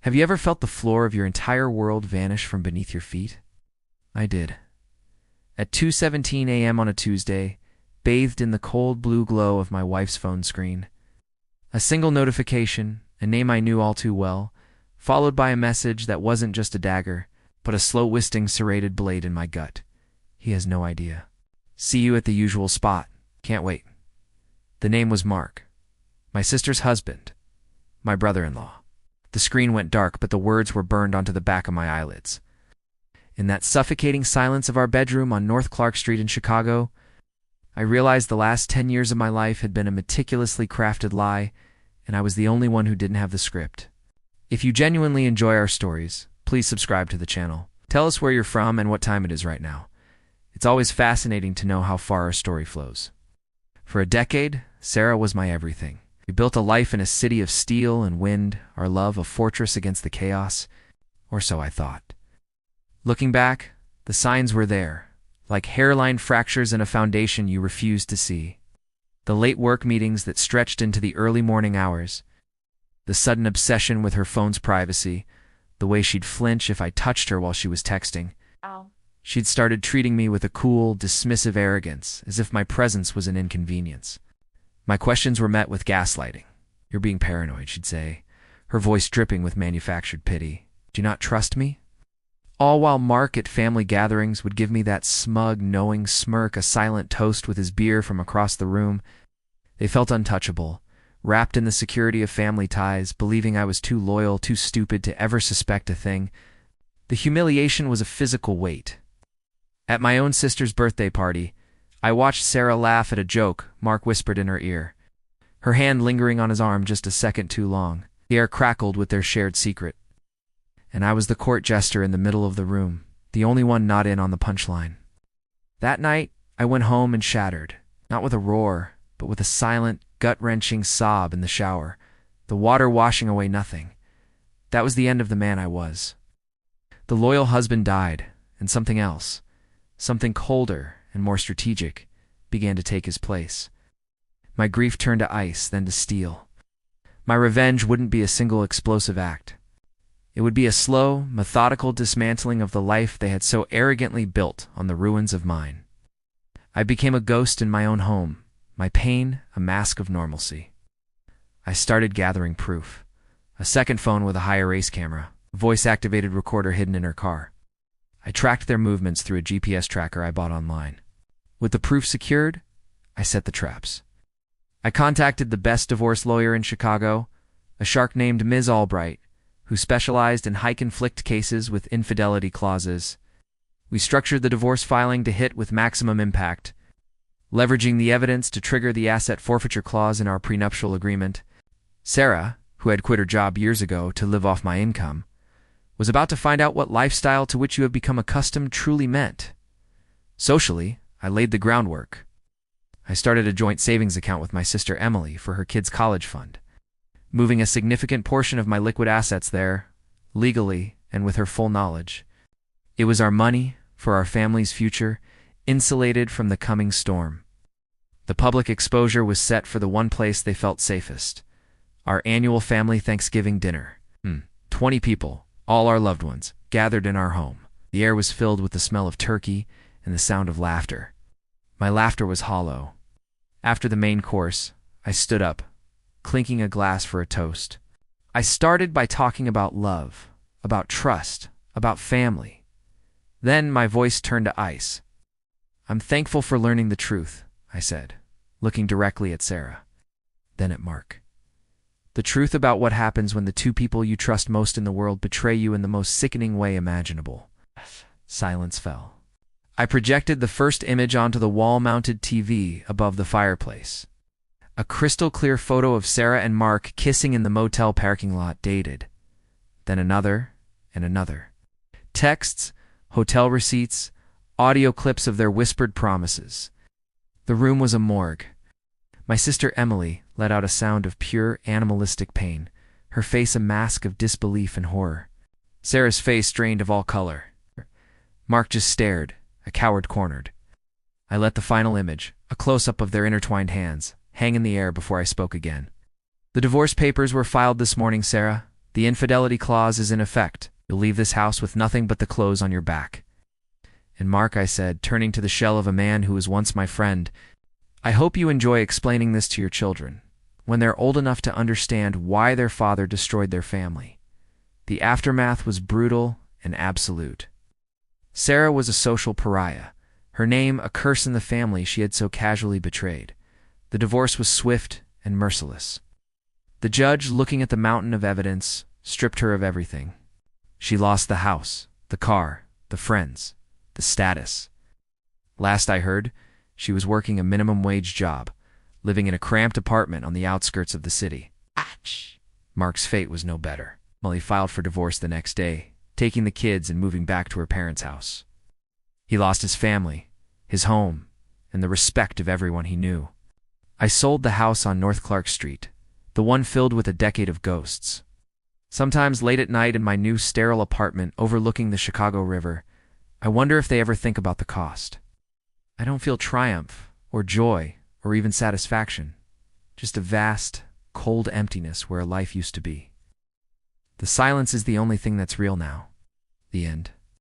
Have you ever felt the floor of your entire world vanish from beneath your feet? I did. At 2:17 a.m. on a Tuesday, bathed in the cold blue glow of my wife's phone screen. A single notification, a name I knew all too well, followed by a message that wasn't just a dagger, but a slow-twisting serrated blade in my gut. He has no idea. See you at the usual spot. Can't wait. The name was Mark. My sister's husband. My brother-in-law. The screen went dark, but the words were burned onto the back of my eyelids. In that suffocating silence of our bedroom on North Clark Street in Chicago, I realized the last 10 years of my life had been a meticulously crafted lie, and I was the only one who didn't have the script. If you genuinely enjoy our stories, please subscribe to the channel. Tell us where you're from and what time it is right now. It's always fascinating to know how far our story flows. For a decade, Sarah was my everything. We built a life in a city of steel and wind, our love a fortress against the chaos, or so I thought. Looking back, the signs were there, like hairline fractures in a foundation you refused to see. The late work meetings that stretched into the early morning hours, the sudden obsession with her phone's privacy, the way she'd flinch if I touched her while she was texting. Ow. She'd started treating me with a cool, dismissive arrogance, as if my presence was an inconvenience. My questions were met with gaslighting. You're being paranoid, she'd say, her voice dripping with manufactured pity. Do you not trust me? All while Mark at family gatherings would give me that smug, knowing smirk, a silent toast with his beer from across the room. They felt untouchable, wrapped in the security of family ties, believing I was too loyal, too stupid to ever suspect a thing. The humiliation was a physical weight. At my own sister's birthday party, I watched Sarah laugh at a joke Mark whispered in her ear, her hand lingering on his arm just a second too long. The air crackled with their shared secret. And I was the court jester in the middle of the room, the only one not in on the punchline. That night, I went home and shattered, not with a roar, but with a silent, gut-wrenching sob in the shower, the water washing away nothing. That was the end of the man I was. The loyal husband died, and something else, something colder and more strategic, began to take his place. My grief turned to ice, then to steel. My revenge wouldn't be a single explosive act. It would be a slow, methodical dismantling of the life they had so arrogantly built on the ruins of mine. I became a ghost in my own home, my pain a mask of normalcy. I started gathering proof. A second phone with a high-erase camera, a voice-activated recorder hidden in her car. I tracked their movements through a GPS tracker I bought online. With the proof secured, I set the traps. I contacted the best divorce lawyer in Chicago, a shark named Ms. Albright, who specialized in high-conflict cases with infidelity clauses. We structured the divorce filing to hit with maximum impact, leveraging the evidence to trigger the asset forfeiture clause in our prenuptial agreement. Sarah, who had quit her job years ago to live off my income, was about to find out what lifestyle to which you have become accustomed truly meant. Socially, I laid the groundwork. I started a joint savings account with my sister Emily for her kids' college fund, moving a significant portion of my liquid assets there, legally and with her full knowledge. It was our money for our family's future, insulated from the coming storm. The public exposure was set for the one place they felt safest, our annual family Thanksgiving dinner. 20 people, all our loved ones, gathered in our home. The air was filled with the smell of turkey and the sound of laughter. My laughter was hollow. After the main course, I stood up, clinking a glass for a toast. I started by talking about love, about trust, about family. Then my voice turned to ice. I'm thankful for learning the truth, I said, looking directly at Sarah, then at Mark. The truth about what happens when the two people you trust most in the world betray you in the most sickening way imaginable. Silence fell. I projected the first image onto the wall-mounted TV above the fireplace. A crystal-clear photo of Sarah and Mark kissing in the motel parking lot, dated. Then another and another. Texts, hotel receipts, audio clips of their whispered promises. The room was a morgue. My sister Emily let out a sound of pure animalistic pain, her face a mask of disbelief and horror. Sarah's face drained of all color. Mark just stared, a coward cornered. I let the final image, a close-up of their intertwined hands, hang in the air before I spoke again. The divorce papers were filed this morning, Sarah. The infidelity clause is in effect. You'll leave this house with nothing but the clothes on your back. And Mark, I said, turning to the shell of a man who was once my friend, I hope you enjoy explaining this to your children, when they're old enough to understand why their father destroyed their family. The aftermath was brutal and absolute. Sarah was a social pariah, her name a curse in the family she had so casually betrayed. The divorce was swift and merciless. The judge, looking at the mountain of evidence, stripped her of everything. She lost the house, the car, the friends, the status. Last I heard, she was working a minimum wage job, living in a cramped apartment on the outskirts of the city. Ouch! Mark's fate was no better. He filed for divorce the next day, taking the kids and moving back to her parents' house. He lost his family, his home, and the respect of everyone he knew. I sold the house on North Clark Street, the one filled with a decade of ghosts. Sometimes late at night in my new sterile apartment overlooking the Chicago River, I wonder if they ever think about the cost. I don't feel triumph, or joy, or even satisfaction. Just a vast, cold emptiness where a life used to be. The silence is the only thing that's real now. The end.